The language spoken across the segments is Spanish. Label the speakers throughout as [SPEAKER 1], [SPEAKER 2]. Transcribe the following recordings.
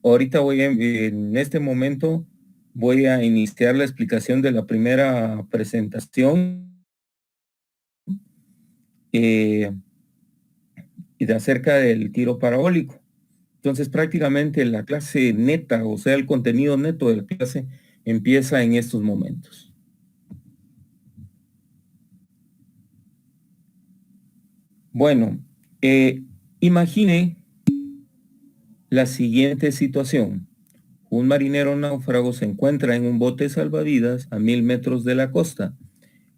[SPEAKER 1] Ahorita en este momento voy a iniciar la explicación de la primera presentación y de acerca del tiro parabólico. Entonces prácticamente la clase neta, o sea, el contenido neto de la clase empieza en estos momentos. Bueno, imagine la siguiente situación. Un marinero náufrago se encuentra en un bote salvavidas a 1000 metros de la costa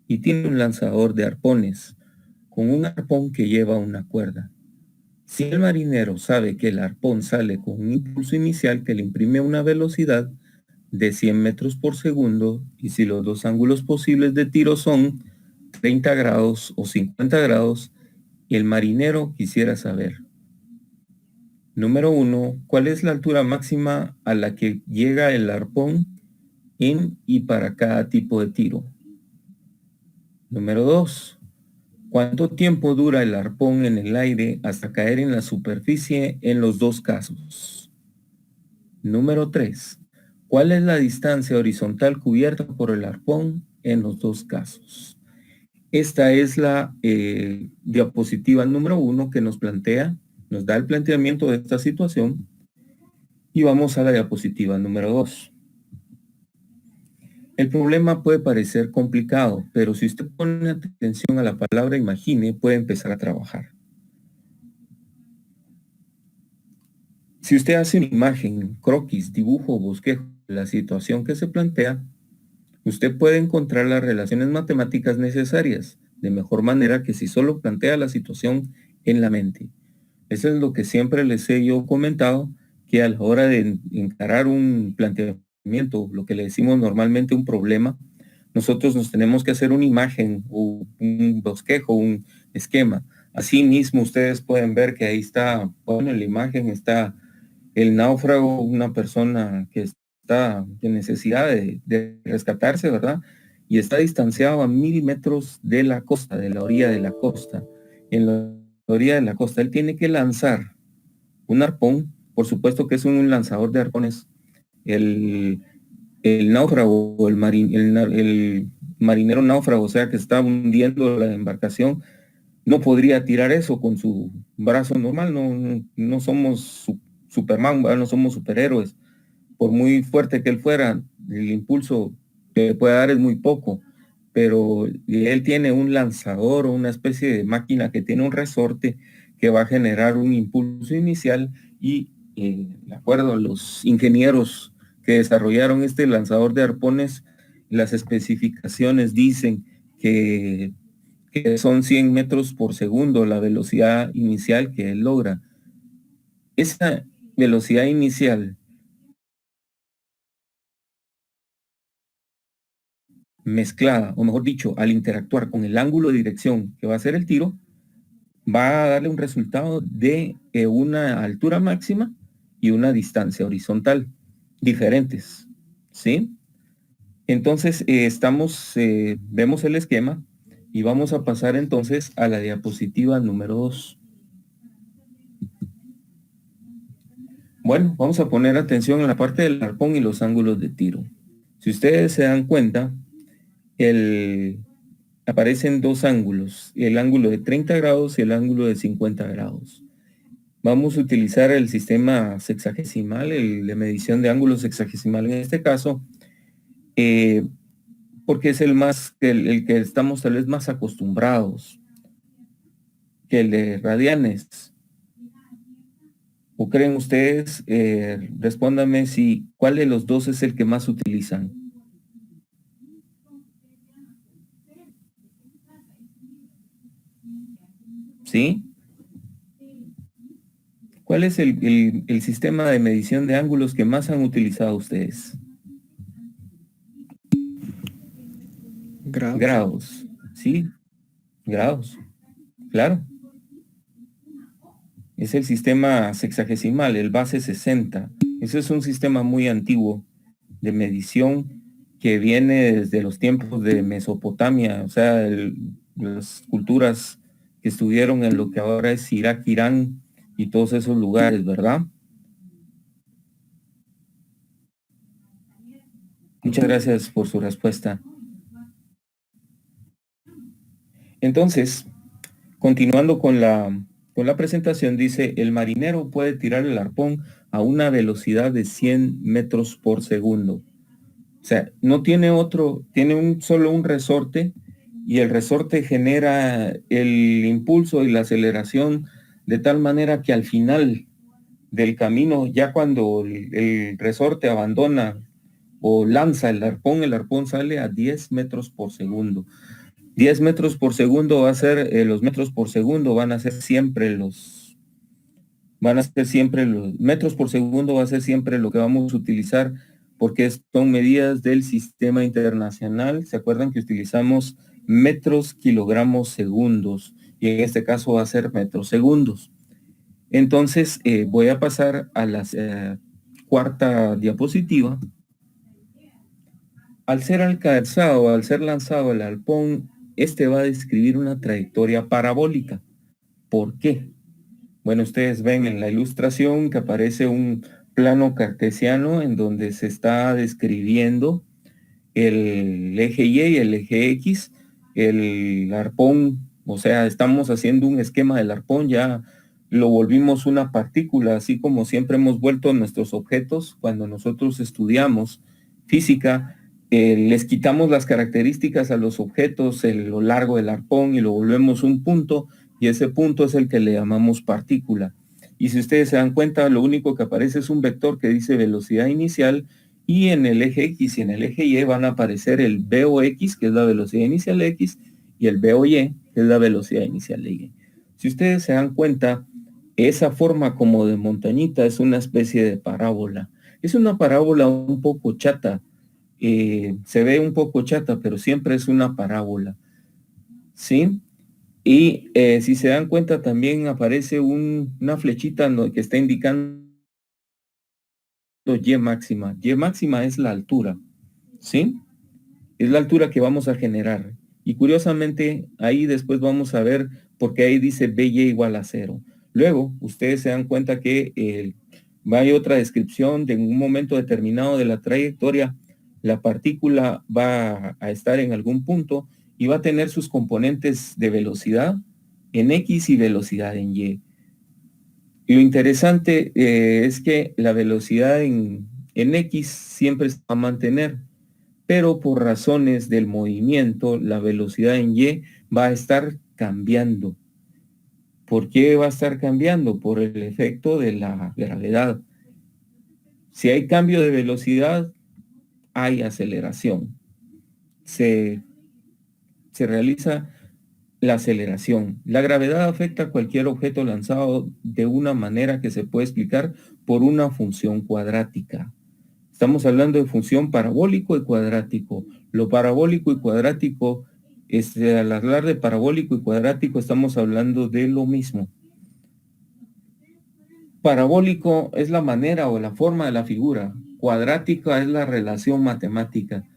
[SPEAKER 1] y tiene un lanzador de arpones con un arpón que lleva una cuerda. Si el marinero sabe que el arpón sale con un impulso inicial que le imprime una velocidad de 100 metros por segundo y si los dos ángulos posibles de tiro son 30 grados o 50 grados, el marinero quisiera saber: número 1, ¿cuál es la altura máxima a la que llega el arpón en y para cada tipo de tiro? Número 2, ¿cuánto tiempo dura el arpón en el aire hasta caer en la superficie en los dos casos? Número 3, ¿cuál es la distancia horizontal cubierta por el arpón en los dos casos? Esta es la diapositiva número 1 que nos da el planteamiento de esta situación. Y vamos a la diapositiva número 2. El problema puede parecer complicado, pero si usted pone atención a la palabra imagine, puede empezar a trabajar. Si usted hace una imagen, croquis, dibujo o bosquejo de la situación que se plantea, usted puede encontrar las relaciones matemáticas necesarias, de mejor manera que si solo plantea la situación en la mente. Eso es lo que siempre les he yo comentado, que a la hora de encarar un planteamiento, lo que le decimos normalmente un problema, nosotros nos tenemos que hacer una imagen o un bosquejo, un esquema. Así mismo ustedes pueden ver que ahí está, bueno, en la imagen está el náufrago, una persona que está en necesidad de rescatarse, ¿verdad? Y está distanciado a 1000 metros de la costa, de la orilla de la costa. En la orilla de la costa, él tiene que lanzar un arpón, por supuesto que es un lanzador de arpones. El, el náufrago, el marinero náufrago, o sea, que está hundiendo la embarcación, no podría tirar eso con su brazo normal. No somos Superman, ¿verdad? No somos superhéroes. Por muy fuerte que él fuera, el impulso que puede dar es muy poco, pero él tiene un lanzador o una especie de máquina que tiene un resorte que va a generar un impulso inicial y, de acuerdo a los ingenieros que desarrollaron este lanzador de arpones, las especificaciones dicen que son 100 metros por segundo la velocidad inicial que él logra. Esa velocidad inicial mezclada, o mejor dicho, al interactuar con el ángulo de dirección que va a ser el tiro, va a darle un resultado de una altura máxima y una distancia horizontal diferentes, ¿sí? Entonces, vemos el esquema y vamos a pasar entonces a la diapositiva número 2. Bueno, vamos a poner atención en la parte del arpón y los ángulos de tiro. Si ustedes se dan cuenta, aparecen dos ángulos, el ángulo de 30 grados y el ángulo de 50 grados. Vamos a utilizar el sistema sexagesimal, el de medición de ángulos sexagesimal en este caso, porque es el que estamos tal vez más acostumbrados que el de radianes. ¿O creen ustedes? Respóndame si cuál de los dos es el que más utilizan. ¿Sí? ¿Cuál es el sistema de medición de ángulos que más han utilizado ustedes?
[SPEAKER 2] Grados.
[SPEAKER 1] Grados. ¿Sí? Grados. Claro. Es el sistema sexagesimal, el base 60. Ese es un sistema muy antiguo de medición que viene desde los tiempos de Mesopotamia, o sea, las culturas que estuvieron en lo que ahora es Irak, Irán y todos esos lugares, ¿verdad? Muchas gracias por su respuesta. Entonces, continuando con la presentación, dice, el marinero puede tirar el arpón a una velocidad de 100 metros por segundo. O sea, no tiene otro, tiene solo un resorte y el resorte genera el impulso y la aceleración de tal manera que al final del camino, ya cuando el resorte abandona o lanza el arpón sale a 10 metros por segundo. 10 metros por segundo va a ser, los metros por segundo van a ser siempre los metros por segundo va a ser siempre lo que vamos a utilizar porque son medidas del sistema internacional. ¿Se acuerdan que utilizamos metros, kilogramos, segundos? Y en este caso va a ser metros segundos. Entonces voy a pasar a la cuarta diapositiva. Al ser alcanzado, al ser lanzado el arpón, este va a describir una trayectoria parabólica. ¿Por qué? Bueno, ustedes ven en la ilustración que aparece un plano cartesiano en donde se está describiendo el eje Y y el eje X, el arpón, o sea, estamos haciendo un esquema del arpón, ya lo volvimos una partícula, así como siempre hemos vuelto nuestros objetos cuando nosotros estudiamos física, les quitamos las características a los objetos, lo largo del arpón y lo volvemos un punto, y ese punto es el que le llamamos partícula. Y si ustedes se dan cuenta, lo único que aparece es un vector que dice velocidad inicial, y en el eje X y en el eje Y van a aparecer el VOX, que es la velocidad inicial X, y el VOY, que es la velocidad inicial Y. Si ustedes se dan cuenta, esa forma como de montañita es una especie de parábola. Es una parábola un poco chata, se ve un poco chata, pero siempre es una parábola, ¿sí? Y si se dan cuenta también aparece una flechita que está indicando Y máxima. Y máxima es la altura, ¿sí? Es la altura que vamos a generar. Y curiosamente, ahí después vamos a ver, porque ahí dice BY igual a 0. Luego, ustedes se dan cuenta que hay otra descripción de en un momento determinado de la trayectoria, la partícula va a estar en algún punto y va a tener sus componentes de velocidad en X y velocidad en Y. Y lo interesante es que la velocidad en X siempre se va a mantener, pero por razones del movimiento, la velocidad en Y va a estar cambiando. ¿Por qué va a estar cambiando? Por el efecto de la gravedad. Si hay cambio de velocidad, hay aceleración. Se realiza la aceleración. La gravedad afecta a cualquier objeto lanzado de una manera que se puede explicar por una función cuadrática. Estamos hablando de función parabólico y cuadrático. Lo parabólico y cuadrático, al hablar de parabólico y cuadrático, estamos hablando de lo mismo. Parabólico es la manera o la forma de la figura. Cuadrática es la relación matemática.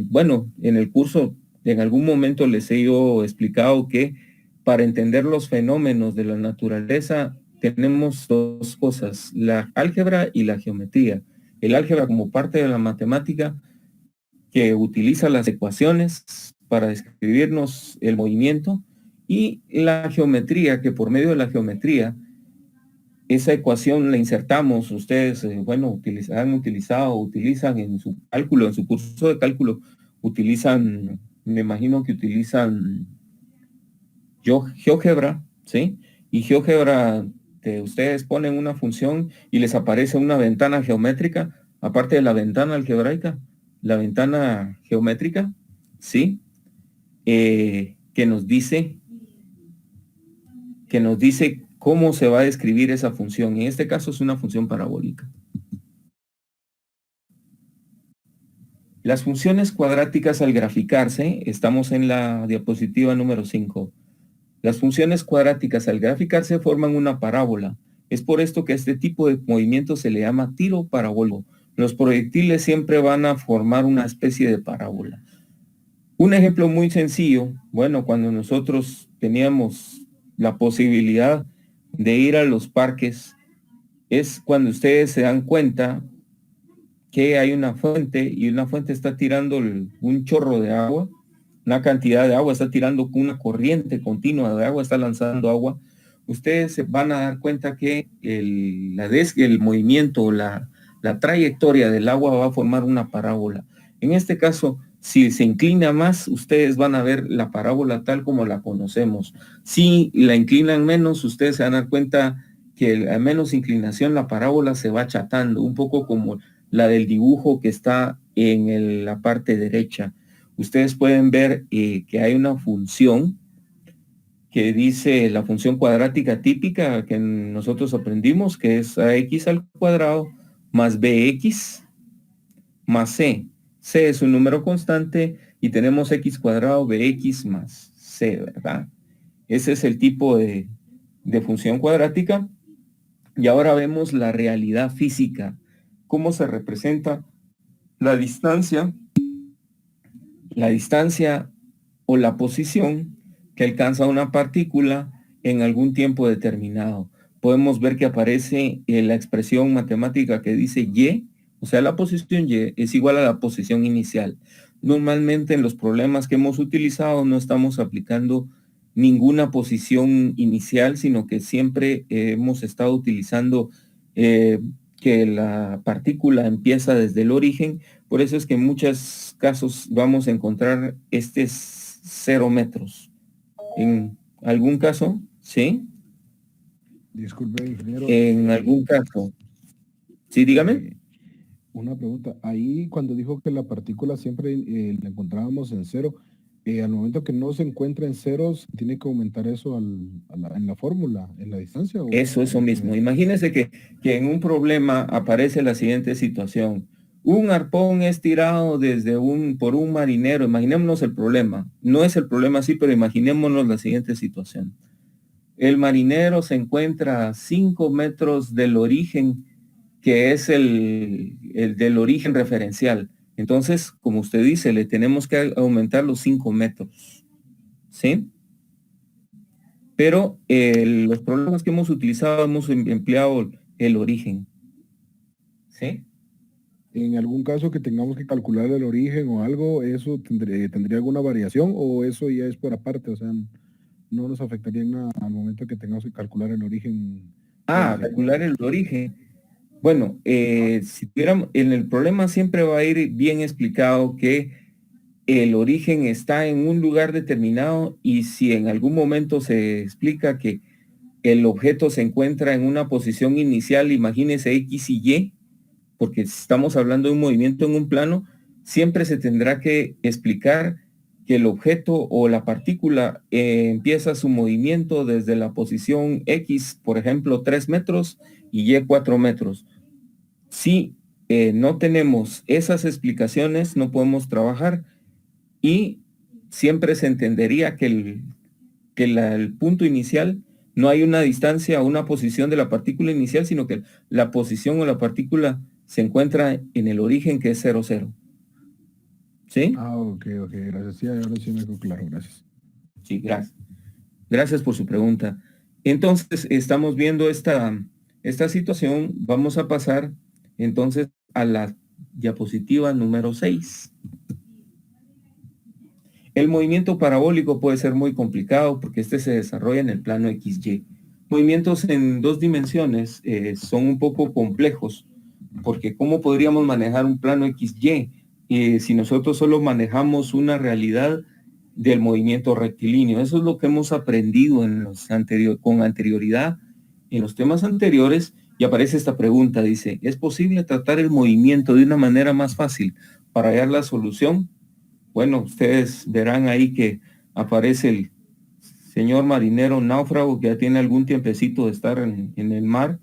[SPEAKER 1] Bueno, en el curso, en algún momento les he explicado que para entender los fenómenos de la naturaleza tenemos dos cosas, la álgebra y la geometría. El álgebra como parte de la matemática que utiliza las ecuaciones para describirnos el movimiento, y la geometría, que por medio de la geometría, esa ecuación la insertamos. Ustedes, utilizan en su cálculo, en su curso de cálculo, me imagino que utilizan GeoGebra, ¿sí? Y GeoGebra, ustedes ponen una función y les aparece una ventana geométrica, aparte de la ventana algebraica, la ventana geométrica, ¿sí? Que nos dice cómo se va a describir esa función. En este caso es una función parabólica. Las funciones cuadráticas al graficarse, estamos en la diapositiva número 5. Las funciones cuadráticas al graficarse forman una parábola. Es por esto que a este tipo de movimiento se le llama tiro parabólico. Los proyectiles siempre van a formar una especie de parábola. Un ejemplo muy sencillo, bueno, cuando nosotros teníamos la posibilidad de ir a los parques, es cuando ustedes se dan cuenta que hay una fuente y una fuente está tirando un chorro de agua, una cantidad de agua, está tirando una corriente continua de agua, está lanzando agua. Ustedes se van a dar cuenta que el movimiento, la trayectoria del agua va a formar una parábola. En este caso, si se inclina más, ustedes van a ver la parábola tal como la conocemos. Si la inclinan menos, ustedes se van a dar cuenta que a menos inclinación la parábola se va achatando, un poco como la del dibujo que está en la parte derecha. Ustedes pueden ver que hay una función que dice la función cuadrática típica que nosotros aprendimos, que es ax al cuadrado más bx más c. C es un número constante y tenemos x cuadrado bx más c, ¿verdad? Ese es el tipo de función cuadrática. Y ahora vemos la realidad física, cómo se representa la distancia o la posición que alcanza una partícula en algún tiempo determinado. Podemos ver que aparece la expresión matemática que dice y, o sea, la posición y es igual a la posición inicial. Normalmente en los problemas que hemos utilizado no estamos aplicando ninguna posición inicial, sino que siempre hemos estado utilizando que la partícula empieza desde el origen. Por eso es que en muchos casos vamos a encontrar 0 metros. En algún caso, ¿sí?
[SPEAKER 3] Disculpe, ingeniero.
[SPEAKER 1] En algún caso. Sí, dígame.
[SPEAKER 3] Una pregunta. Ahí cuando dijo que la partícula siempre la encontrábamos en cero, al momento que no se encuentra en ceros, ¿tiene que aumentar eso en la fórmula, en la distancia?
[SPEAKER 1] Eso mismo. Imagínense que en un problema aparece la siguiente situación. Un arpón es tirado por un marinero. Imaginémonos el problema. No es el problema así, pero imaginémonos la siguiente situación. El marinero se encuentra a 5 metros del origen, que es el del origen referencial. Entonces, como usted dice, le tenemos que aumentar los 5 metros. ¿Sí? Pero los problemas que hemos utilizado hemos empleado el origen. ¿Sí?
[SPEAKER 3] En algún caso que tengamos que calcular el origen o algo, ¿eso tendría alguna variación o eso ya es por aparte? O sea, no nos afectaría en nada al momento que tengamos que calcular el origen.
[SPEAKER 1] Calcular el origen. Bueno, si tuviéramos, en el problema siempre va a ir bien explicado que el origen está en un lugar determinado y si en algún momento se explica que el objeto se encuentra en una posición inicial, imagínese X y Y, porque si estamos hablando de un movimiento en un plano, siempre se tendrá que explicar que el objeto o la partícula empieza su movimiento desde la posición X, por ejemplo, 3 metros y Y 4 metros. Si no tenemos esas explicaciones, no podemos trabajar y siempre se entendería que el punto inicial no hay una distancia o una posición de la partícula inicial, sino que la posición o la partícula se encuentra en el origen que es 0, 0. ¿Sí?
[SPEAKER 3] Ok, gracias. Sí, ahora sí me quedó claro, gracias.
[SPEAKER 1] Sí, gracias. Gracias por su pregunta. Entonces, estamos viendo esta situación. Vamos a pasar entonces a la diapositiva número 6. El movimiento parabólico puede ser muy complicado porque este se desarrolla en el plano XY. Movimientos en 2 dimensiones son un poco complejos porque ¿cómo podríamos manejar un plano XY si nosotros solo manejamos una realidad del movimiento rectilíneo? Eso es lo que hemos aprendido con anterioridad en los temas anteriores y aparece esta pregunta, dice, ¿es posible tratar el movimiento de una manera más fácil para hallar la solución? Bueno, ustedes verán ahí que aparece el señor marinero náufrago que ya tiene algún tiempecito de estar en el mar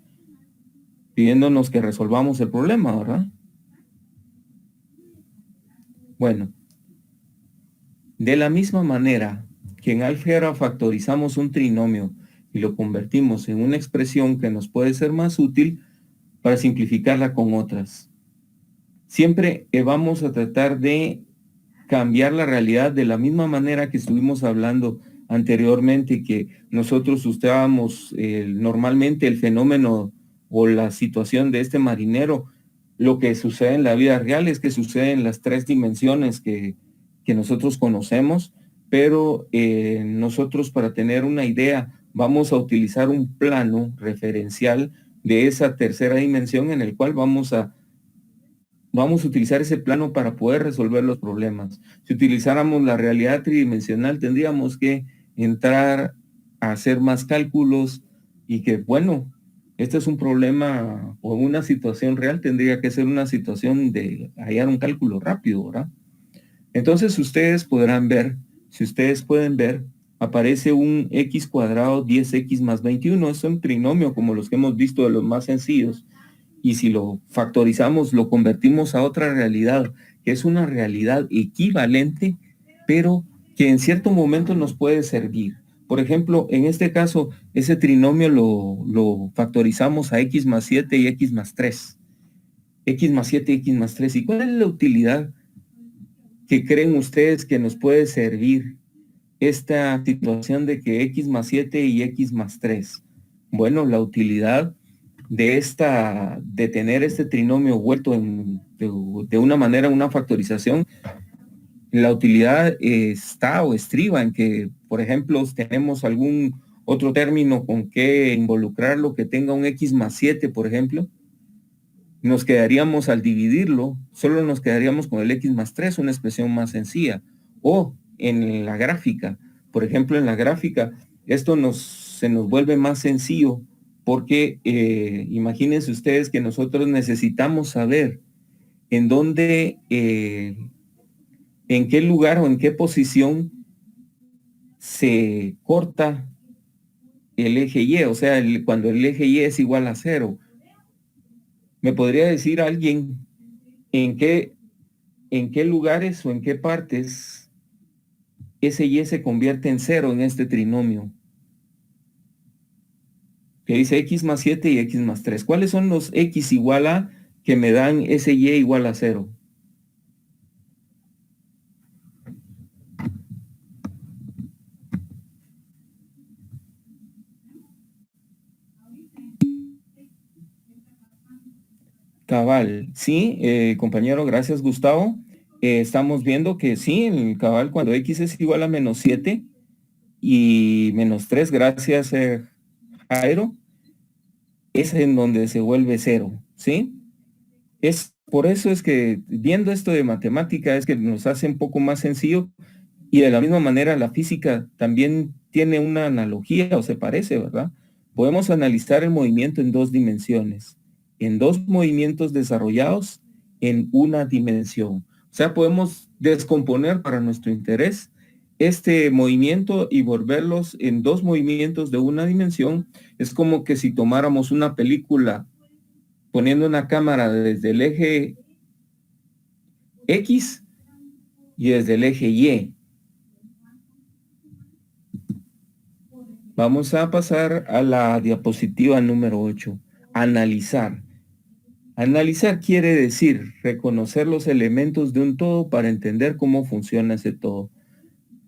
[SPEAKER 1] pidiéndonos que resolvamos el problema, ¿verdad? Bueno, de la misma manera que en álgebra factorizamos un trinomio y lo convertimos en una expresión que nos puede ser más útil para simplificarla con otras. Siempre vamos a tratar de cambiar la realidad de la misma manera que estuvimos hablando anteriormente, que nosotros usábamos normalmente el fenómeno o la situación de este marinero. Lo que sucede en la vida real es que sucede en las 3 dimensiones que nosotros conocemos, pero nosotros, para tener una idea, vamos a utilizar un plano referencial de esa tercera dimensión en el cual vamos a utilizar ese plano para poder resolver los problemas. Si utilizáramos la realidad tridimensional, tendríamos que entrar a hacer más cálculos y que, bueno, este es un problema o una situación real, tendría que ser una situación de hallar un cálculo rápido, ¿verdad? Entonces ustedes podrán ver, si ustedes pueden ver, aparece un x cuadrado 10x más 21. Es un trinomio como los que hemos visto, de los más sencillos. Y si lo factorizamos, lo convertimos a otra realidad, que es una realidad equivalente, pero que en cierto momento nos puede servir. Por ejemplo, en este caso, ese trinomio lo factorizamos a x más 7 y x más 3. X más 7 y x más 3. ¿Y cuál es la utilidad que creen ustedes que nos puede servir esta situación de que x más 7 y x más 3? Bueno, la utilidad de tener este trinomio vuelto de una manera, una factorización, la utilidad está o estriba en que, por ejemplo, tenemos algún otro término con que involucrarlo que tenga un x más 7, por ejemplo, nos quedaríamos, al dividirlo, solo nos quedaríamos con el x más 3, una expresión más sencilla. O en la gráfica, por ejemplo, en la gráfica, esto se nos vuelve más sencillo porque imagínense ustedes que nosotros necesitamos saber en dónde, en qué lugar o en qué posición se corta el eje Y, o sea, cuando el eje Y es igual a 0. ¿Me podría decir alguien en qué lugares o en qué partes ese Y se convierte en 0 en este trinomio? Que dice x más 7 y x más 3. ¿Cuáles son los x igual a que me dan ese Y igual a 0? Cabal, sí, compañero, gracias, Gustavo. Estamos viendo que sí, el cabal, cuando x es igual a menos 7 y menos 3, gracias, Jairo, es en donde se vuelve 0, ¿sí? Por eso es que viendo esto de matemática es que nos hace un poco más sencillo, y de la misma manera la física también tiene una analogía o se parece, ¿verdad? Podemos analizar el movimiento en 2 dimensiones, en 2 movimientos desarrollados en una dimensión. O sea, podemos descomponer para nuestro interés este movimiento y volverlos en 2 movimientos de una dimensión. Es como que si tomáramos una película poniendo una cámara desde el eje X y desde el eje Y. Vamos a pasar a la diapositiva número 8. Analizar. Analizar quiere decir reconocer los elementos de un todo para entender cómo funciona ese todo.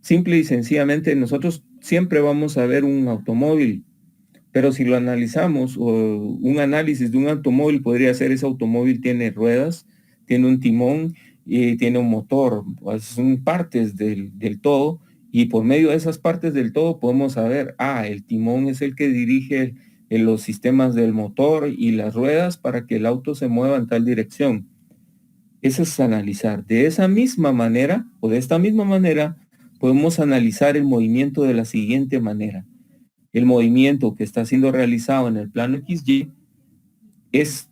[SPEAKER 1] Simple y sencillamente, nosotros siempre vamos a ver un automóvil, pero si lo analizamos, o un análisis de un automóvil podría ser: ese automóvil tiene ruedas, tiene un timón y tiene un motor. Son partes del todo, y por medio de esas partes del todo podemos saber, el timón es el que dirige los sistemas del motor y las ruedas para que el auto se mueva en tal dirección. Eso es analizar. De esa misma manera, o de esta misma manera, podemos analizar el movimiento de la siguiente manera. El movimiento que está siendo realizado en el plano XY es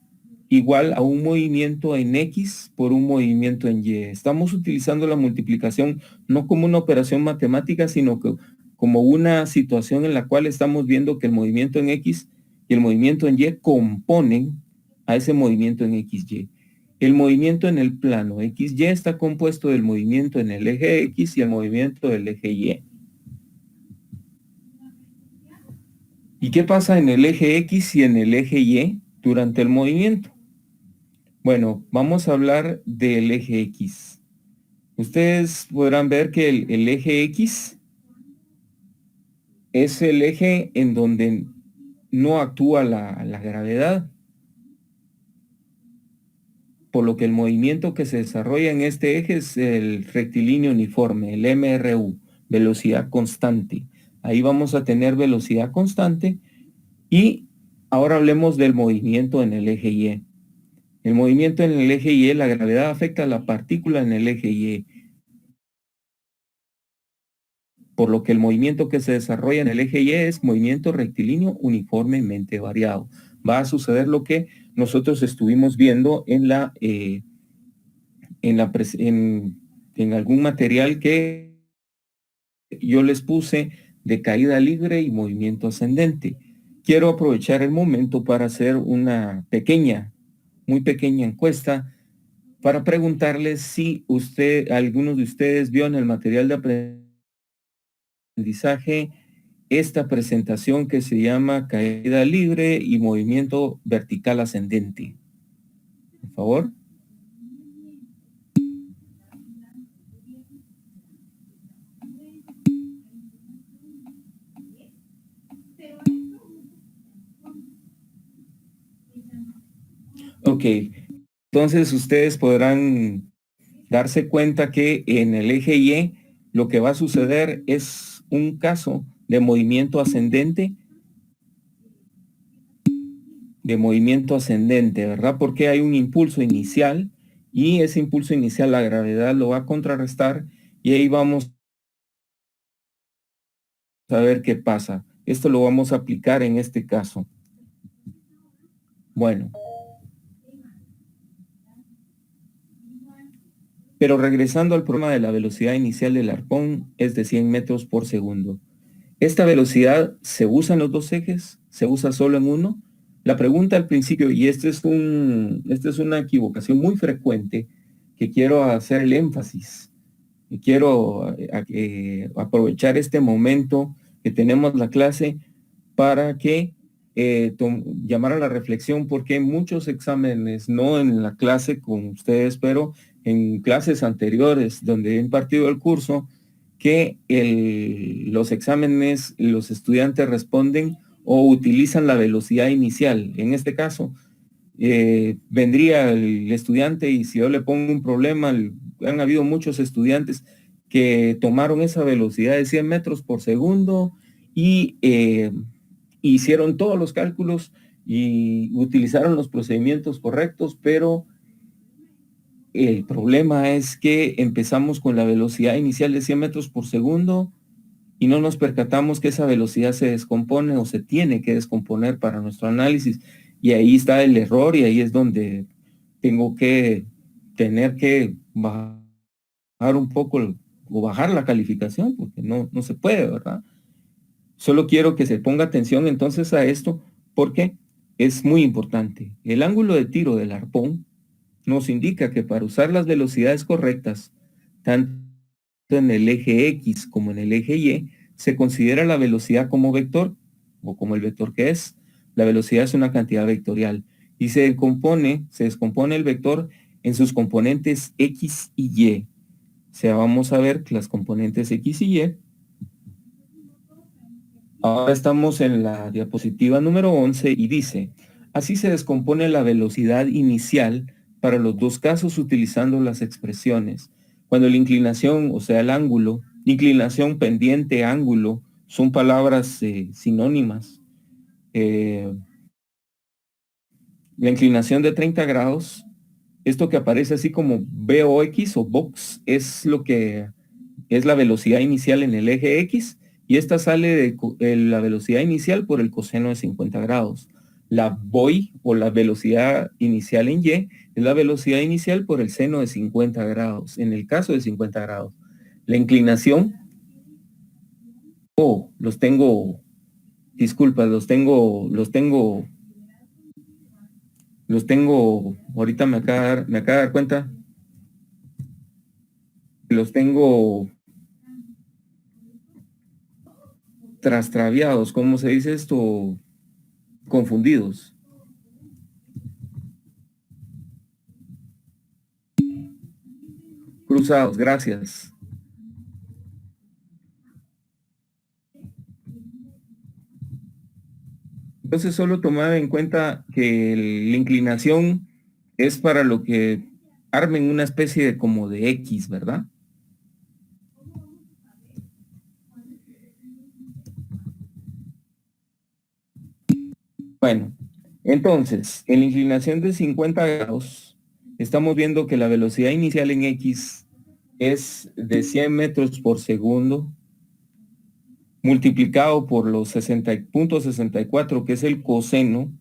[SPEAKER 1] igual a un movimiento en X por un movimiento en Y. Estamos utilizando la multiplicación no como una operación matemática, sino que como una situación en la cual estamos viendo que el movimiento en X y el movimiento en Y componen a ese movimiento en XY. El movimiento en el plano XY está compuesto del movimiento en el eje X y el movimiento del eje Y. ¿Y qué pasa en el eje X y en el eje Y durante el movimiento? Bueno, vamos a hablar del eje X. Ustedes podrán ver que el eje X es el eje en donde no actúa la gravedad, por lo que el movimiento que se desarrolla en este eje es el rectilíneo uniforme, el MRU, velocidad constante. Ahí vamos a tener velocidad constante y ahora hablemos del movimiento en el eje Y. El movimiento en el eje Y, la gravedad afecta a la partícula en el eje Y, por lo que el movimiento que se desarrolla en el eje Y es movimiento rectilíneo uniformemente variado. Va a suceder lo que nosotros estuvimos viendo en algún material que yo les puse de caída libre y movimiento ascendente. Quiero aprovechar el momento para hacer una muy pequeña encuesta para preguntarles si alguno de ustedes vio en el material de aprendizaje esta presentación que se llama caída libre y movimiento vertical ascendente. Por favor. Ok, entonces ustedes podrán darse cuenta que en el eje Y lo que va a suceder es un caso de movimiento ascendente, ¿verdad? Porque hay un impulso inicial y ese impulso inicial la gravedad lo va a contrarrestar y ahí vamos a ver qué pasa. Esto lo vamos a aplicar en este caso. Bueno. Pero regresando al problema de la velocidad inicial del arpón es de 100 metros por segundo. ¿Esta velocidad se usa en los dos ejes? ¿Se usa solo en uno? La pregunta al principio, y esta es una equivocación muy frecuente que quiero hacer el énfasis. Y quiero aprovechar este momento que tenemos la clase para que llamar a la reflexión, porque en muchos exámenes, no en la clase con ustedes, pero en clases anteriores donde he impartido el curso, que los exámenes, los estudiantes responden o utilizan la velocidad inicial. En este caso, vendría el estudiante y si yo le pongo un problema, han habido muchos estudiantes que tomaron esa velocidad de 100 metros por segundo y hicieron todos los cálculos y utilizaron los procedimientos correctos, pero el problema es que empezamos con la velocidad inicial de 100 metros por segundo y no nos percatamos que esa velocidad se descompone o se tiene que descomponer para nuestro análisis. Y ahí está el error y ahí es donde tengo que tener que bajar un poco o bajar la calificación porque no se puede, ¿verdad? Solo quiero que se ponga atención entonces a esto porque es muy importante. El ángulo de tiro del arpón nos indica que para usar las velocidades correctas, tanto en el eje X como en el eje Y, se considera la velocidad como vector o como el vector que es. La velocidad es una cantidad vectorial y se descompone el vector en sus componentes X y Y. O sea, vamos a ver las componentes X y Y. Ahora estamos en la diapositiva número 11 y dice, así se descompone la velocidad inicial para los dos casos utilizando las expresiones. Cuando la inclinación, o sea, el ángulo, inclinación, pendiente, ángulo, son palabras sinónimas. La inclinación de 30 grados, esto que aparece así como VOX o Vox, es lo que es la velocidad inicial en el eje X y esta sale de la velocidad inicial por el coseno de 50 grados. La VOY o la velocidad inicial en Y es la velocidad inicial por el seno de 50 grados, en el caso de 50 grados. La inclinación, los tengo, disculpa, ahorita me acaba de dar cuenta, los tengo trastraviados, ¿cómo se dice esto? Confundidos. cruzados, gracias. Entonces solo tomar en cuenta que la inclinación es para lo que armen una especie de como de X, ¿verdad? Bueno, entonces, en la inclinación de 50 grados, estamos viendo que la velocidad inicial en X es de 100 metros por segundo, multiplicado por los 60.64, que es el coseno,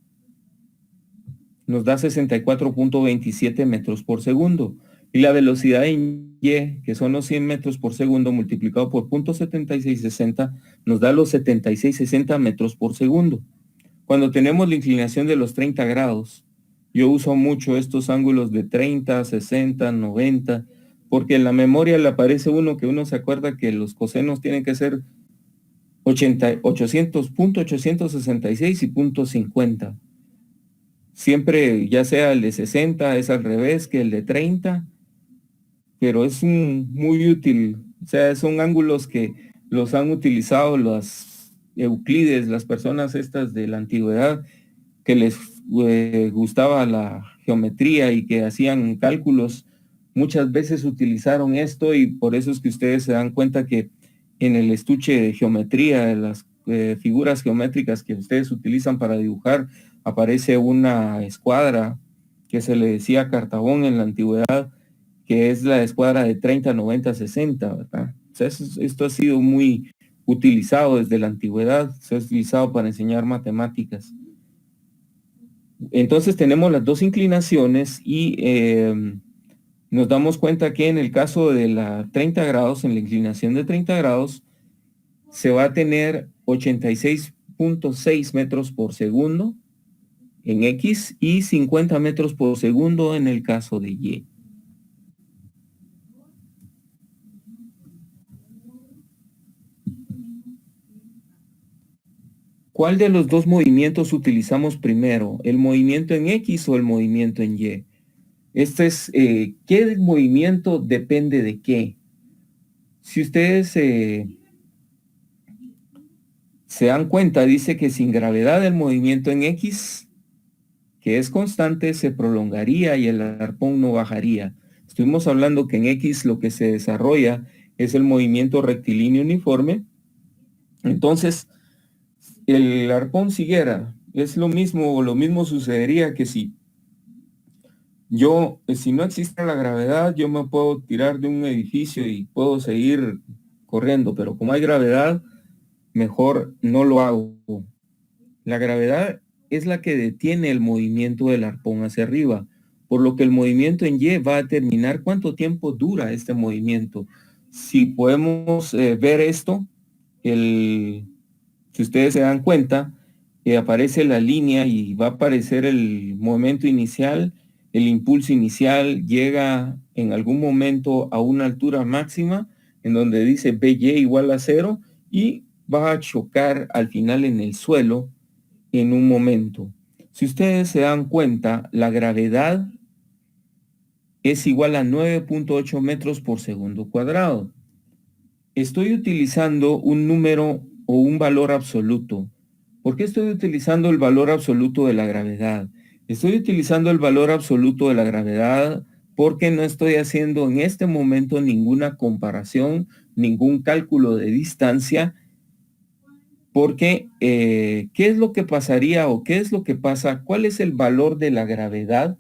[SPEAKER 1] nos da 64.27 metros por segundo. Y la velocidad en Y, que son los 100 metros por segundo, multiplicado por 0.7660, nos da los 7660 metros por segundo. Cuando tenemos la inclinación de los 30 grados, yo uso mucho estos ángulos de 30, 60, 90, porque en la memoria le aparece uno que uno se acuerda que los cosenos tienen que ser 800.866 y 0.50. Siempre, ya sea el de 60, es al revés que el de 30, pero es muy útil. O sea, son ángulos que los han utilizado los Euclides, las personas estas de la antigüedad, que les gustaba la geometría y que hacían cálculos, muchas veces utilizaron esto, y por eso es que ustedes se dan cuenta que en el estuche de geometría, de las figuras geométricas que ustedes utilizan para dibujar, aparece una escuadra que se le decía Cartabón en la antigüedad, que es la escuadra de 30, 90, 60, ¿verdad? O sea, esto ha sido muy utilizado desde la antigüedad, se ha utilizado para enseñar matemáticas. Entonces tenemos las dos inclinaciones y nos damos cuenta que en el caso de la 30 grados, en la inclinación de 30 grados, se va a tener 86.6 metros por segundo en X y 50 metros por segundo en el caso de Y. ¿Cuál de los dos movimientos utilizamos primero? ¿El movimiento en X o el movimiento en Y? Este es, ¿qué movimiento depende de qué? Si ustedes se dan cuenta, dice que sin gravedad el movimiento en X, que es constante, se prolongaría y el arpón no bajaría. Estuvimos hablando que en X lo que se desarrolla es el movimiento rectilíneo uniforme. Entonces, el arpón siguiera, es lo mismo sucedería que si no existe la gravedad, yo me puedo tirar de un edificio y puedo seguir corriendo, pero como hay gravedad, mejor no lo hago. La gravedad es la que detiene el movimiento del arpón hacia arriba, por lo que el movimiento en Y va a determinar cuánto tiempo dura este movimiento. Si podemos ver esto, si ustedes se dan cuenta, aparece la línea y va a aparecer el momento inicial, el impulso inicial llega en algún momento a una altura máxima en donde dice BY igual a 0 y va a chocar al final en el suelo en un momento. Si ustedes se dan cuenta, la gravedad es igual a 9.8 metros por segundo cuadrado. Estoy utilizando un número o un valor absoluto. ¿Por qué estoy utilizando el valor absoluto de la gravedad? Estoy utilizando el valor absoluto de la gravedad porque no estoy haciendo en este momento ninguna comparación, ningún cálculo de distancia, porque ¿qué es lo que pasaría o qué es lo que pasa? ¿Cuál es el valor de la gravedad?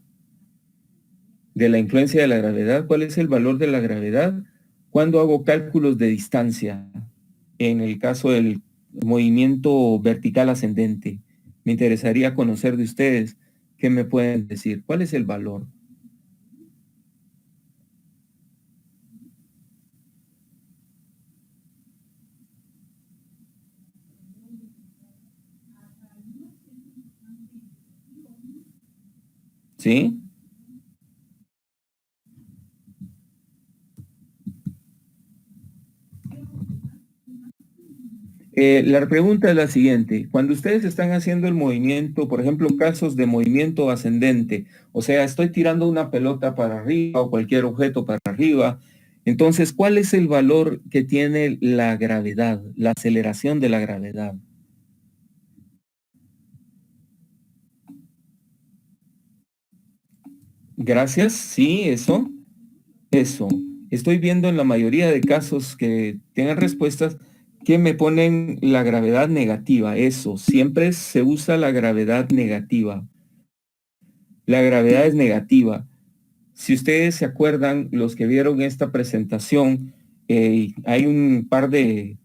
[SPEAKER 1] De la influencia de la gravedad. ¿Cuál es el valor de la gravedad? Cuando hago cálculos de distancia, en el caso del movimiento vertical ascendente. Me interesaría conocer de ustedes qué me pueden decir. ¿Cuál es el valor? ¿Sí? La pregunta es la siguiente. Cuando ustedes están haciendo el movimiento, por ejemplo, casos de movimiento ascendente, o sea, estoy tirando una pelota para arriba o cualquier objeto para arriba, Entonces, ¿cuál es el valor que tiene la gravedad, la aceleración de la gravedad? Gracias, sí, eso. Estoy viendo en la mayoría de casos que tengan respuestas que me ponen la gravedad negativa. Eso, siempre se usa la gravedad negativa. La gravedad es negativa. Si ustedes se acuerdan, los que vieron esta presentación, hay un par de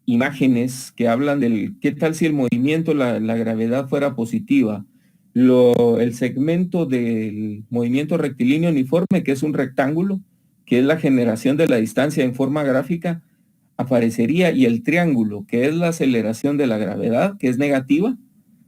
[SPEAKER 1] imágenes que hablan del qué tal si el movimiento, la gravedad fuera positiva. El segmento del movimiento rectilíneo uniforme, que es un rectángulo, que es la generación de la distancia en forma gráfica, aparecería, y el triángulo, que es la aceleración de la gravedad, que es negativa,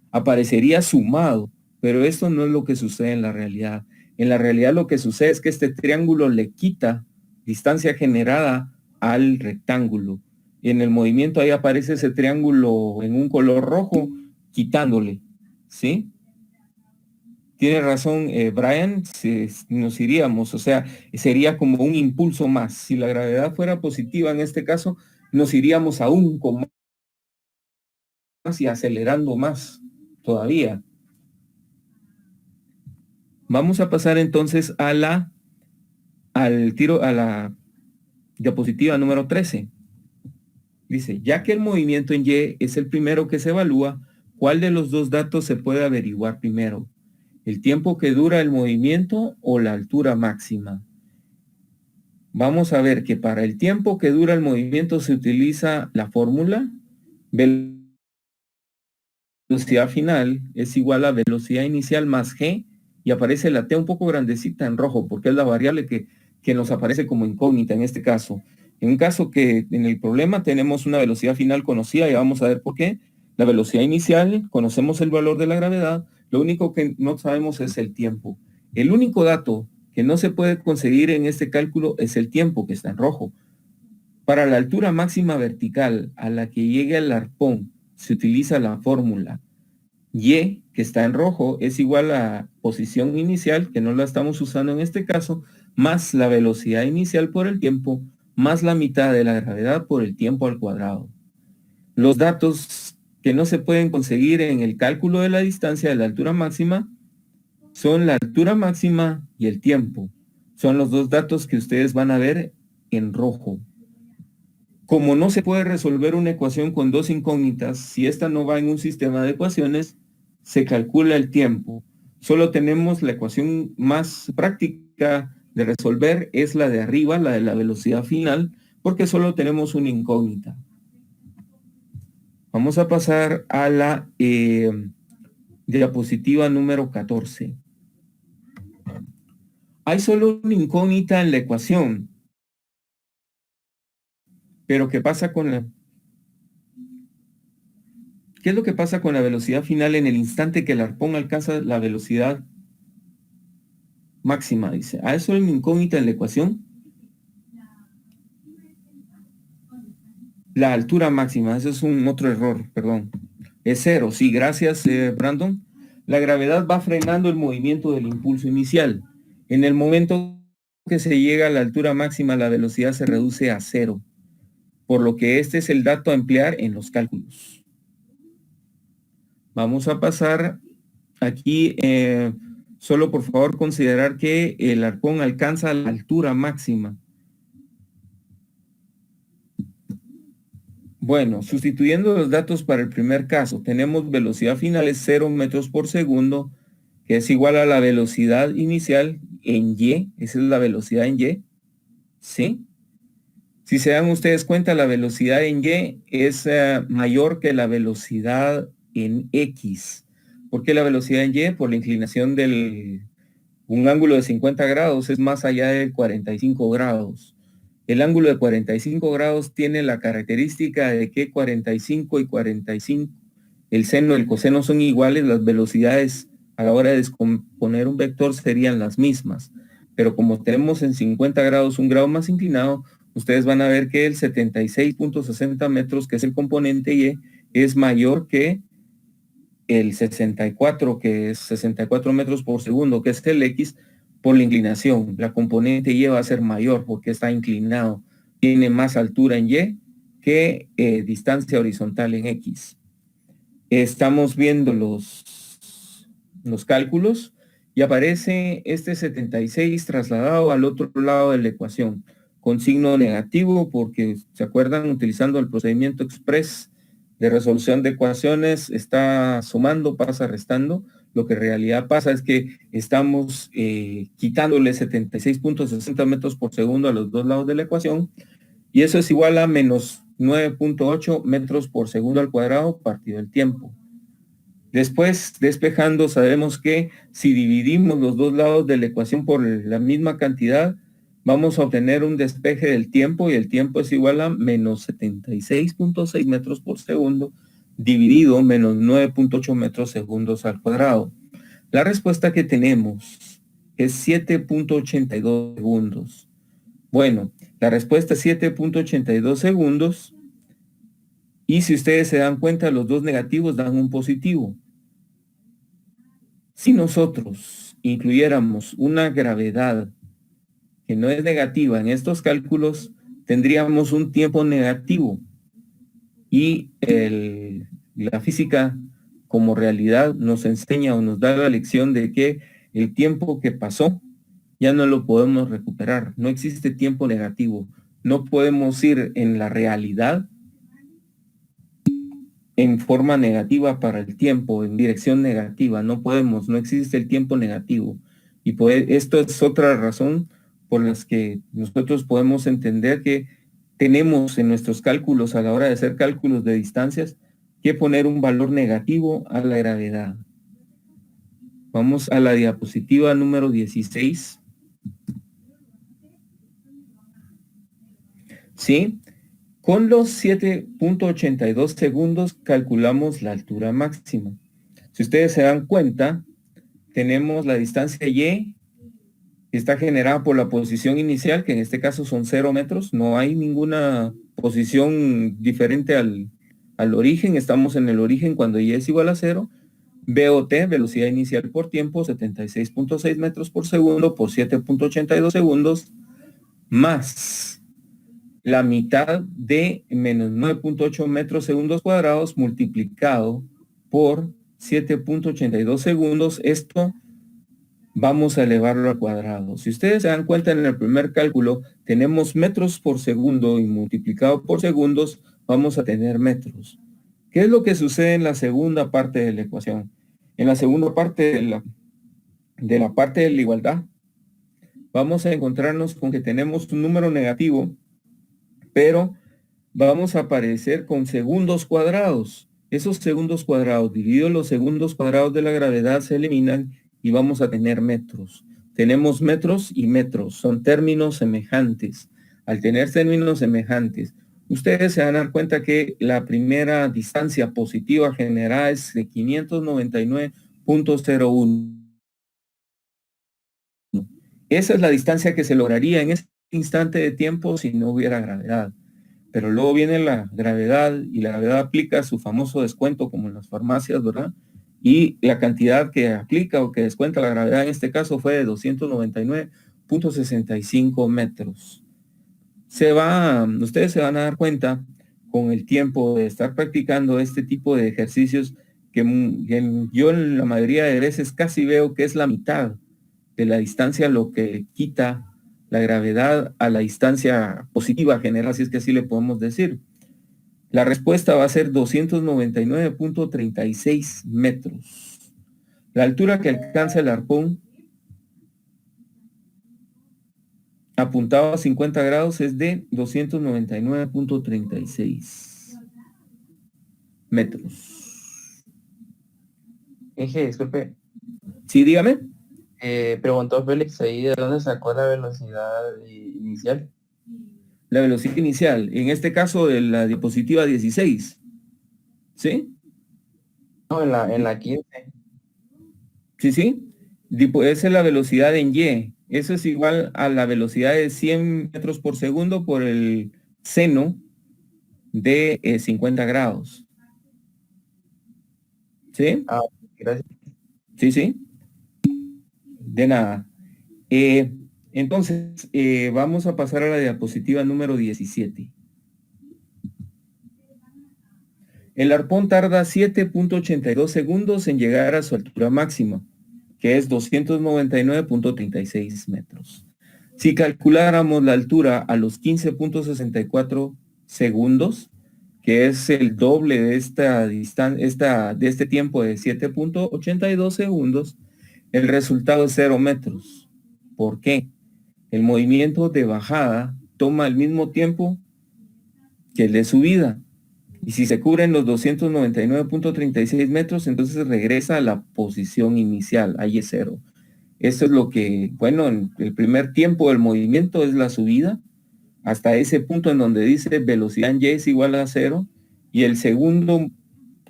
[SPEAKER 1] aparecería sumado. Pero esto no es lo que sucede en la realidad. En la realidad lo que sucede es que este triángulo le quita distancia generada al rectángulo. Y en el movimiento ahí aparece ese triángulo en un color rojo, quitándole, ¿sí? Tiene razón, Brian, nos iríamos, o sea, sería como un impulso más. Si la gravedad fuera positiva en este caso, nos iríamos aún con más y acelerando más todavía. Vamos a pasar entonces a la diapositiva número 13. Dice, ya que el movimiento en Y es el primero que se evalúa, ¿cuál de los dos datos se puede averiguar primero? ¿El tiempo que dura el movimiento o la altura máxima? Vamos a ver que para el tiempo que dura el movimiento se utiliza la fórmula velocidad final es igual a velocidad inicial más G, y aparece la T un poco grandecita en rojo porque es la variable que nos aparece como incógnita en este caso. En un caso que en el problema tenemos una velocidad final conocida, y vamos a ver por qué. La velocidad inicial, conocemos el valor de la gravedad, lo único que no sabemos es el tiempo. El único dato que no se puede conseguir en este cálculo es el tiempo, que está en rojo. Para la altura máxima vertical a la que llegue el arpón, se utiliza la fórmula Y, que está en rojo, es igual a posición inicial, que no la estamos usando en este caso, más la velocidad inicial por el tiempo, más la mitad de la gravedad por el tiempo al cuadrado. Los datos que no se pueden conseguir en el cálculo de la distancia de la altura máxima son la altura máxima y el tiempo. Son los dos datos que ustedes van a ver en rojo. Como no se puede resolver una ecuación con dos incógnitas, si esta no va en un sistema de ecuaciones, se calcula el tiempo. Solo tenemos la ecuación más práctica de resolver, es la de arriba, la de la velocidad final, porque solo tenemos una incógnita. Vamos a pasar a la diapositiva número 14. Hay solo una incógnita en la ecuación. Pero ¿qué pasa con ¿qué es lo que pasa con la velocidad final en el instante que el arpón alcanza la velocidad máxima? Dice, eso es una incógnita en la ecuación. La altura máxima, eso es un otro error, perdón. Es 0, sí, gracias, Brandon. La gravedad va frenando el movimiento del impulso inicial. En el momento que se llega a la altura máxima, la velocidad se reduce a 0. Por lo que este es el dato a emplear en los cálculos. Vamos a pasar aquí, solo por favor considerar que el arpón alcanza la altura máxima. Bueno, sustituyendo los datos para el primer caso, tenemos velocidad final es 0 metros por segundo, que es igual a la velocidad inicial en Y, esa es la velocidad en Y, ¿sí? Si se dan ustedes cuenta, la velocidad en Y es mayor que la velocidad en X. ¿Por qué la velocidad en Y? Por la inclinación un ángulo de 50 grados es más allá de 45 grados. El ángulo de 45 grados tiene la característica de que 45 y 45, el seno y el coseno son iguales, las velocidades a la hora de descomponer un vector serían las mismas. Pero como tenemos en 50 grados un grado más inclinado, ustedes van a ver que el 76.60 metros, que es el componente Y, es mayor que el 64, que es 64 metros por segundo, que es el X, por la inclinación. La componente Y va a ser mayor porque está inclinado. Tiene más altura en Y que distancia horizontal en X. Estamos viendo los cálculos y aparece este 76 trasladado al otro lado de la ecuación con signo negativo porque, ¿se acuerdan? Utilizando el procedimiento express de resolución de ecuaciones, está sumando, pasa restando. Lo que en realidad pasa es que estamos quitándole 76.60 metros por segundo a los dos lados de la ecuación y eso es igual a menos 9.8 metros por segundo al cuadrado partido el tiempo. Después, despejando, sabemos que si dividimos los dos lados de la ecuación por la misma cantidad, vamos a obtener un despeje del tiempo y el tiempo es igual a menos 76.6 metros por segundo dividido menos 9.8 metros segundos al cuadrado. La respuesta que tenemos es 7.82 segundos. Bueno, la respuesta es 7.82 segundos y si ustedes se dan cuenta, los dos negativos dan un positivo. Si nosotros incluyéramos una gravedad que no es negativa en estos cálculos, tendríamos un tiempo negativo y la física como realidad nos enseña o nos da la lección de que el tiempo que pasó ya no lo podemos recuperar. No existe tiempo negativo. No podemos ir en la realidad en forma negativa para el tiempo, en dirección negativa. No podemos, no existe el tiempo negativo. Y esto es otra razón por las que nosotros podemos entender que tenemos en nuestros cálculos, a la hora de hacer cálculos de distancias, que poner un valor negativo a la gravedad. Vamos a la diapositiva número 16. ¿Sí? Con los 7.82 segundos calculamos la altura máxima. Si ustedes se dan cuenta, tenemos la distancia Y, que está generada por la posición inicial, que en este caso son 0 metros. No hay ninguna posición diferente al origen. Estamos en el origen cuando Y es igual a 0. VOT, velocidad inicial por tiempo, 76.6 metros por segundo por 7.82 segundos, más la mitad de menos 9.8 metros segundos cuadrados multiplicado por 7.82 segundos. Esto vamos a elevarlo al cuadrado. Si ustedes se dan cuenta, en el primer cálculo tenemos metros por segundo y multiplicado por segundos vamos a tener metros. ¿Qué es lo que sucede en la segunda parte de la ecuación? En la segunda parte de la parte de la igualdad, vamos a encontrarnos con que tenemos un número negativo, pero vamos a aparecer con segundos cuadrados. Esos segundos cuadrados, divididos los segundos cuadrados de la gravedad, se eliminan y vamos a tener metros. Tenemos metros y metros, son términos semejantes. Al tener términos semejantes, ustedes se van a dar cuenta que la primera distancia positiva generada es de 599.01. Esa es la distancia que se lograría en este instante de tiempo si no hubiera gravedad. Pero luego viene la gravedad y la gravedad aplica su famoso descuento como en las farmacias, ¿verdad? Y la cantidad que aplica o que descuenta la gravedad en este caso fue de 299.65 metros. Ustedes se van a dar cuenta con el tiempo de estar practicando este tipo de ejercicios que yo en la mayoría de veces casi veo que es la mitad de la distancia lo que quita la gravedad a la distancia positiva general, si es que así le podemos decir. La respuesta va a ser 299.36 metros. La altura que alcanza el arpón apuntado a 50 grados es de 299.36 metros.
[SPEAKER 2] Disculpe,
[SPEAKER 1] Sí, dígame.
[SPEAKER 2] preguntó Félix ahí de dónde sacó la velocidad inicial.
[SPEAKER 1] La velocidad inicial, en este caso de la diapositiva 16. ¿Sí?
[SPEAKER 2] No, en la 15.
[SPEAKER 1] Sí, sí. Esa es la velocidad en Y. Eso es igual a la velocidad de 100 metros por segundo por el seno de 50 grados. ¿Sí?
[SPEAKER 2] Ah, gracias.
[SPEAKER 1] Sí, sí. De nada. Entonces, vamos a pasar a la diapositiva número 17. El arpón tarda 7.82 segundos en llegar a su altura máxima, que es 299.36 metros. Si calculáramos la altura a los 15.64 segundos, que es el doble de esta distancia, de este tiempo de 7.82 segundos, el resultado es 0 metros. ¿Por qué? El movimiento de bajada toma el mismo tiempo que el de subida. Y si se cubren los 299.36 metros, entonces regresa a la posición inicial, ahí es 0. Esto es lo que, bueno, en el primer tiempo del movimiento es la subida, hasta ese punto en donde dice velocidad en y es igual a 0, y el segundo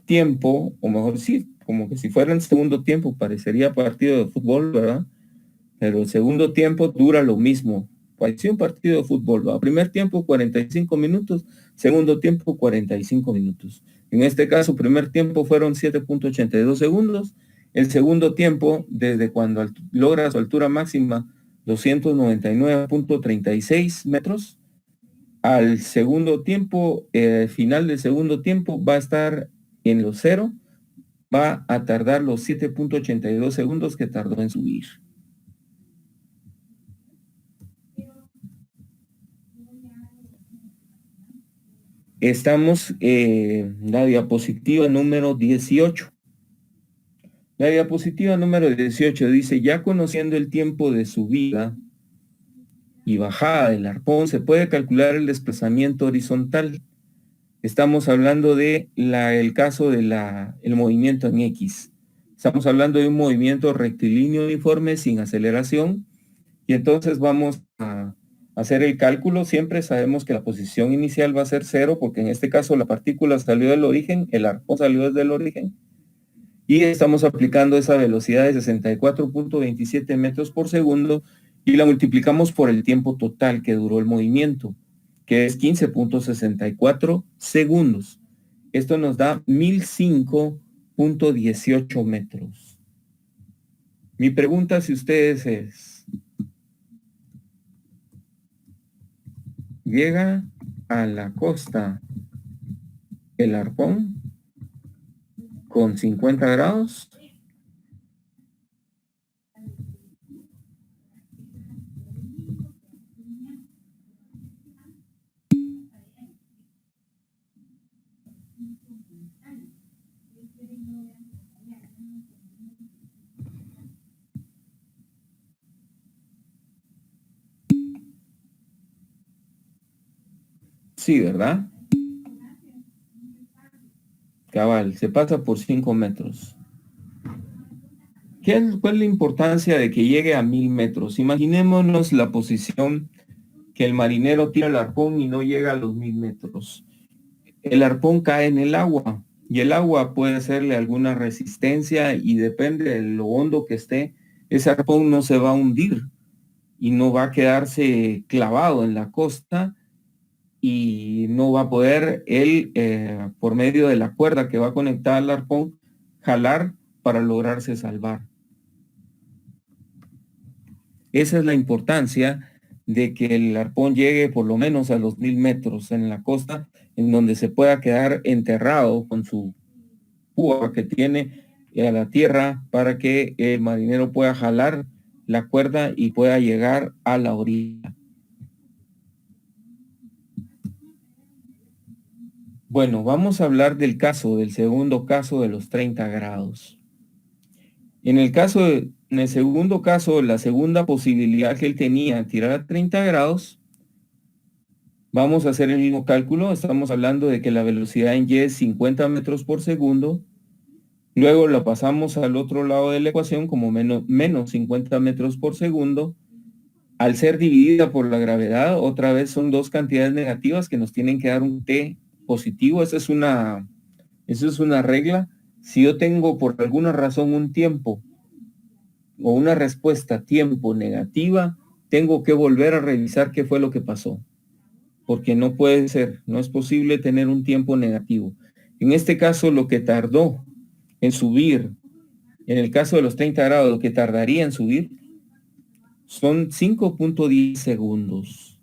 [SPEAKER 1] tiempo, o mejor sí, como que si fuera el segundo tiempo, parecería partido de fútbol, ¿verdad? Pero el segundo tiempo dura lo mismo. Parecía un partido de fútbol, ¿verdad? Primer tiempo 45 minutos, segundo tiempo 45 minutos. En este caso, primer tiempo fueron 7.82 segundos. El segundo tiempo, desde cuando logra su altura máxima, 299.36 metros, al segundo tiempo, final del segundo tiempo, va a estar en los 0, va a tardar los 7.82 segundos que tardó en subir. Estamos en la diapositiva número 18. La diapositiva número 18 dice, ya conociendo el tiempo de subida y bajada del arpón, se puede calcular el desplazamiento horizontal. Estamos hablando de el caso del movimiento en X. Estamos hablando de un movimiento rectilíneo uniforme sin aceleración, y entonces vamos a hacer el cálculo. Siempre sabemos que la posición inicial va a ser 0, porque en este caso la partícula salió del origen, el arpón salió desde el origen, y estamos aplicando esa velocidad de 64.27 metros por segundo, y la multiplicamos por el tiempo total que duró el movimiento, que es 15.64 segundos. Esto nos da 1005.18 metros. Mi pregunta hacia ustedes es, llega a la costa el arpón con 50 grados. Sí, ¿verdad? Cabal, se pasa por 5 metros. ¿Cuál es la importancia de que llegue a 1000 metros? Imaginémonos la posición que el marinero tira el arpón y no llega a los 1000 metros. El arpón cae en el agua y el agua puede hacerle alguna resistencia, y depende de lo hondo que esté, ese arpón no se va a hundir y no va a quedarse clavado en la costa, y no va a poder él, por medio de la cuerda que va a conectar al arpón, jalar para lograrse salvar. Esa es la importancia de que el arpón llegue por lo menos a los 1000 metros en la costa, en donde se pueda quedar enterrado con su púa que tiene a la tierra, para que el marinero pueda jalar la cuerda y pueda llegar a la orilla. Bueno, vamos a hablar del segundo caso de los 30 grados. En el segundo caso, la segunda posibilidad que él tenía, tirar a 30 grados, vamos a hacer el mismo cálculo. Estamos hablando de que la velocidad en y es 50 metros por segundo. Luego la pasamos al otro lado de la ecuación como menos 50 metros por segundo. Al ser dividida por la gravedad, otra vez son dos cantidades negativas que nos tienen que dar un t positivo. Esa es una regla. Si yo tengo por alguna razón un tiempo o una respuesta tiempo negativa, tengo que volver a revisar qué fue lo que pasó, porque no puede ser, no es posible tener un tiempo negativo. En este caso, lo que tardó en subir, en el caso de los 30 grados, lo que tardaría en subir son 5.10 segundos.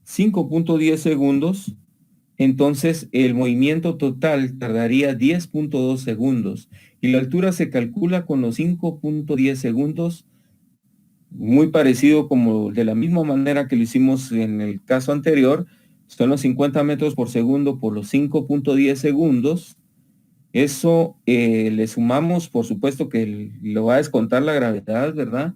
[SPEAKER 1] 5.10 segundos, entonces el movimiento total tardaría 10.2 segundos y la altura se calcula con los 5.10 segundos, muy parecido como de la misma manera que lo hicimos en el caso anterior. Son los 50 metros por segundo por los 5.10 segundos. Eso le sumamos, por supuesto que lo va a descontar la gravedad, ¿verdad?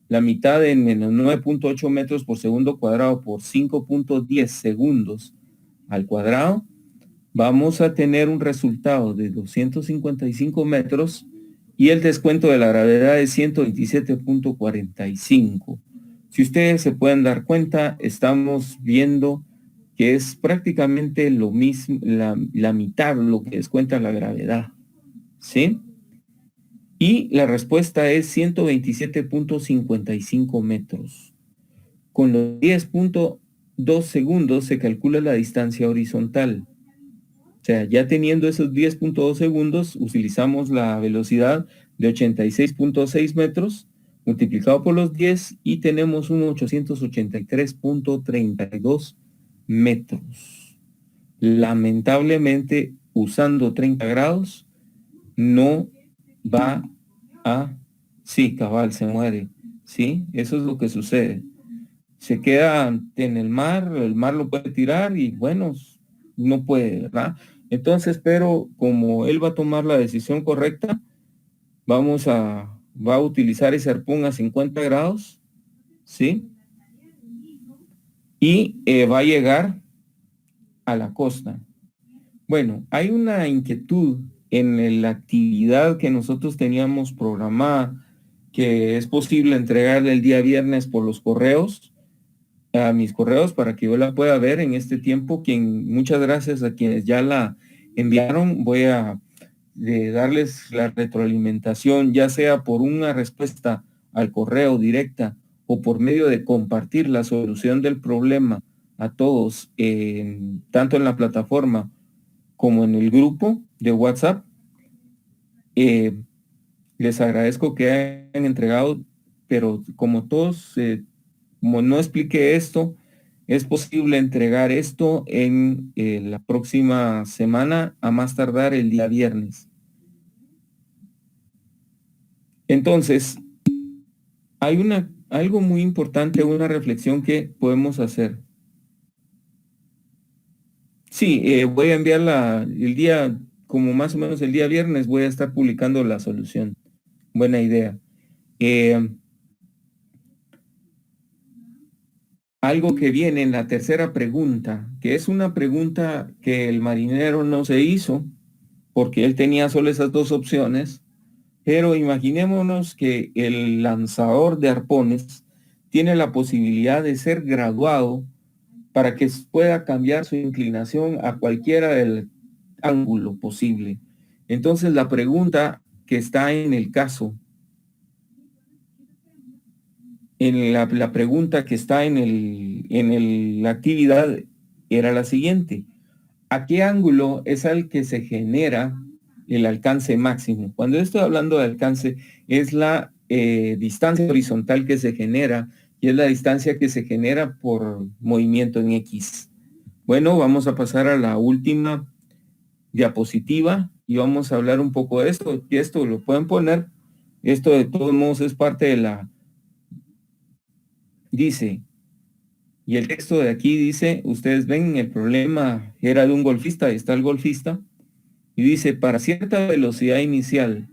[SPEAKER 1] La mitad de menos 9.8 metros por segundo cuadrado por 5.10 segundos al cuadrado, vamos a tener un resultado de 255 metros y el descuento de la gravedad es 127.45. Si ustedes se pueden dar cuenta, estamos viendo que es prácticamente lo mismo, la mitad lo que descuenta la gravedad, ¿sí? Y la respuesta es 127.55 metros. Con los 10.2 segundos se calcula la distancia horizontal. O sea, ya teniendo esos 10.2 segundos, utilizamos la velocidad de 86.6 metros multiplicado por los 10 y tenemos un 883.32 metros. Lamentablemente, usando 30 grados, no va a... Sí, cabal, se muere. ¿Sí? Eso es lo que sucede. Se queda en el mar lo puede tirar y bueno, no puede, ¿verdad? Entonces, pero como él va a tomar la decisión correcta, va a utilizar ese arpón a 50 grados, ¿sí? Y va a llegar a la costa. Bueno, hay una inquietud en la actividad que nosotros teníamos programada, que es posible entregarle el día viernes por los correos, a mis correos para que yo la pueda ver en este tiempo. Muchas gracias a quienes ya la enviaron. Voy a darles la retroalimentación, ya sea por una respuesta al correo directa o por medio de compartir la solución del problema a todos, tanto en la plataforma como en el grupo de WhatsApp. Les agradezco que hayan entregado, pero como todos, como no expliqué esto, es posible entregar esto en la próxima semana, a más tardar el día viernes. Entonces, hay algo muy importante, una reflexión que podemos hacer. Sí, voy a enviarla el día, como más o menos el día viernes, voy a estar publicando la solución. Buena idea. Algo que viene en la tercera pregunta, que es una pregunta que el marinero no se hizo, porque él tenía solo esas dos opciones, pero imaginémonos que el lanzador de arpones tiene la posibilidad de ser graduado para que pueda cambiar su inclinación a cualquiera del ángulo posible. Entonces la pregunta que está en el caso, en la pregunta que está en la actividad era la siguiente: ¿a qué ángulo es al que se genera el alcance máximo? Cuando estoy hablando de alcance, es la distancia horizontal que se genera y es la distancia que se genera por movimiento en X. Bueno, vamos a pasar a la última diapositiva y vamos a hablar un poco de esto. Y esto lo pueden poner. Esto de todos modos es parte de la... Dice, y el texto de aquí dice, ustedes ven, el problema era de un golfista, está el golfista, y dice, para cierta velocidad inicial,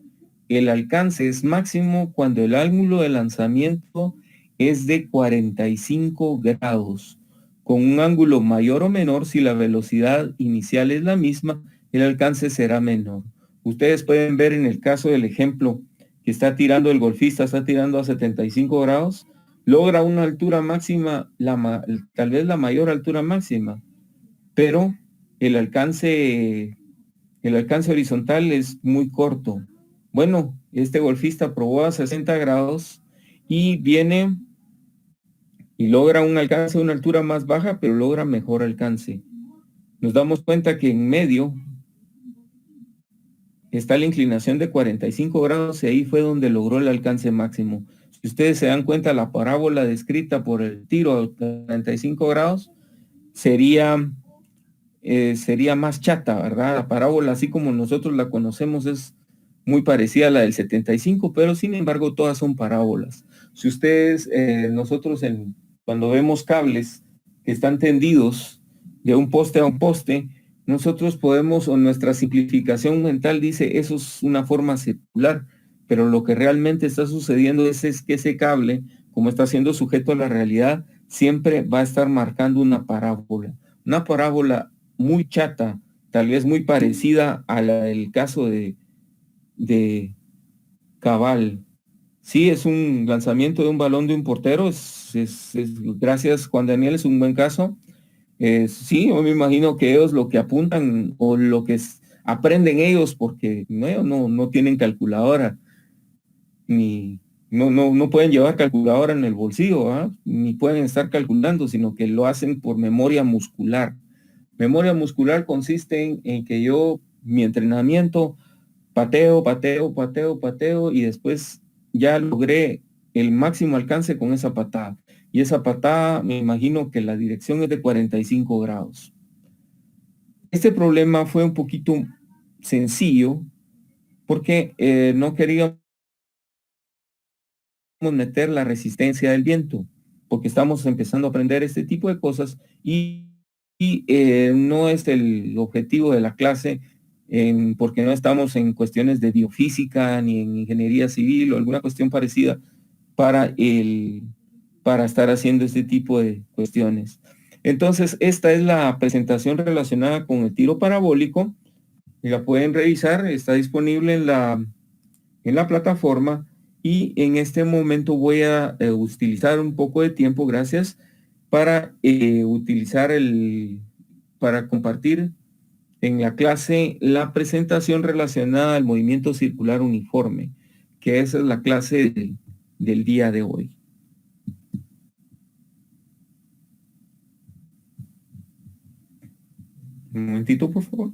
[SPEAKER 1] el alcance es máximo cuando el ángulo de lanzamiento es de 45 grados. Con un ángulo mayor o menor, si la velocidad inicial es la misma, el alcance será menor. Ustedes pueden ver en el caso del ejemplo que está tirando el golfista, está tirando a 75 grados, logra una altura máxima, tal vez la mayor altura máxima, pero el alcance horizontal es muy corto. Bueno, este golfista probó a 60 grados y viene y logra un alcance de una altura más baja, pero logra mejor alcance. Nos damos cuenta que en medio está la inclinación de 45 grados y ahí fue donde logró el alcance máximo. Si Si ustedes se dan cuenta, la parábola descrita por el tiro a 45 grados sería más chata, ¿verdad? La parábola, así como nosotros la conocemos, es muy parecida a la del 75, pero sin embargo todas son parábolas. Si ustedes, nosotros cuando vemos cables que están tendidos de un poste a un poste, nosotros podemos, o nuestra simplificación mental dice, eso es una forma circular, pero lo que realmente está sucediendo es que ese cable, como está siendo sujeto a la realidad, siempre va a estar marcando una parábola. Una parábola muy chata, tal vez muy parecida a la del caso de Cabal. Sí, es un lanzamiento de un balón de un portero. Gracias, Juan Daniel, es un buen caso. Sí, yo me imagino que ellos lo que apuntan o lo que aprenden ellos, porque no tienen calculadora, ni no pueden llevar calculadora en el bolsillo, ¿ah? Ni pueden estar calculando, sino que lo hacen por memoria muscular. Memoria muscular consiste en que mi entrenamiento, pateo y después ya logré el máximo alcance con esa patada. Y esa patada, me imagino que la dirección es de 45 grados. Este problema fue un poquito sencillo porque no queríamos meter la resistencia del viento, porque estamos empezando a aprender este tipo de cosas y no es el objetivo de la clase, porque no estamos en cuestiones de biofísica ni en ingeniería civil o alguna cuestión parecida para estar haciendo este tipo de cuestiones. Entonces, esta es la presentación relacionada con el tiro parabólico. La pueden revisar, está disponible en la plataforma. Y en este momento voy a utilizar un poco de tiempo, gracias, para para compartir en la clase la presentación relacionada al movimiento circular uniforme, que esa es la clase del día de hoy. Un momentito, por favor.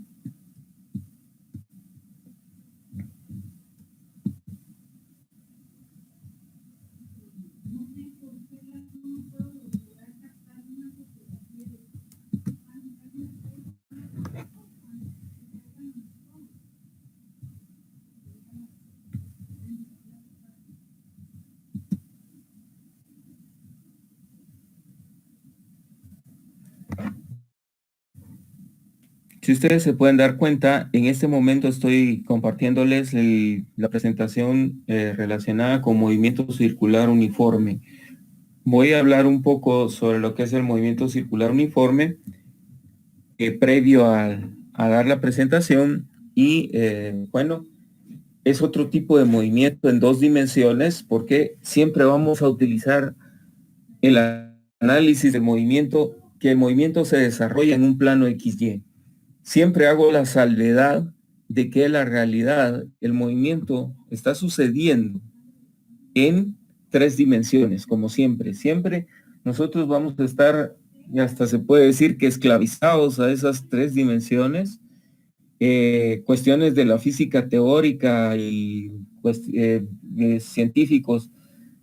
[SPEAKER 1] Si ustedes se pueden dar cuenta, en este momento estoy compartiéndoles la presentación relacionada con movimiento circular uniforme. Voy a hablar un poco sobre lo que es el movimiento circular uniforme previo a dar la presentación y bueno, es otro tipo de movimiento en dos dimensiones porque siempre vamos a utilizar el análisis del movimiento, que el movimiento se desarrolla en un plano XY. Siempre hago la salvedad de que la realidad, el movimiento está sucediendo en tres dimensiones, como siempre. Siempre nosotros vamos a estar, y hasta se puede decir que esclavizados a esas tres dimensiones, cuestiones de la física teórica y científicos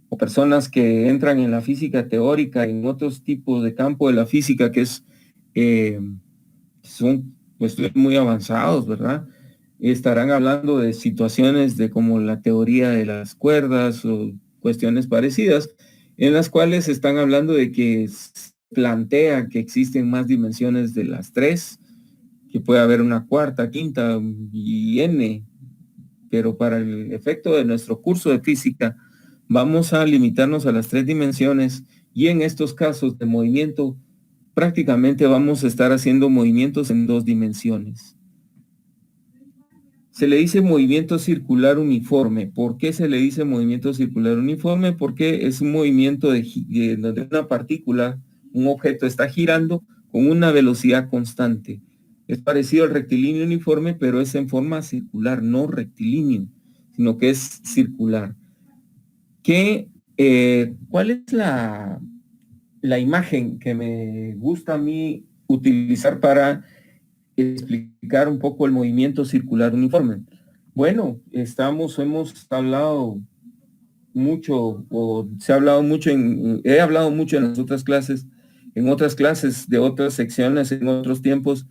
[SPEAKER 1] o personas que entran en la física teórica, en otros tipos de campo de la física que son muy avanzados, ¿verdad? Estarán hablando de situaciones de como la teoría de las cuerdas o cuestiones parecidas, en las cuales están hablando de que plantea que existen más dimensiones de las tres, que puede haber una cuarta, quinta y n, pero para el efecto de nuestro curso de física vamos a limitarnos a las tres dimensiones y en estos casos de movimiento prácticamente vamos a estar haciendo movimientos en dos dimensiones. Se le dice movimiento circular uniforme. ¿Por qué se le dice movimiento circular uniforme? Porque es un movimiento donde una partícula, un objeto está girando con una velocidad constante. Es parecido al rectilíneo uniforme, pero es en forma circular, no rectilíneo, sino que es circular. ¿Cuál es la imagen que me gusta a mí utilizar para explicar un poco el movimiento circular uniforme? Bueno, hemos hablado mucho, o se ha hablado mucho, he hablado mucho en las otras clases, de otras secciones, en otros tiempos,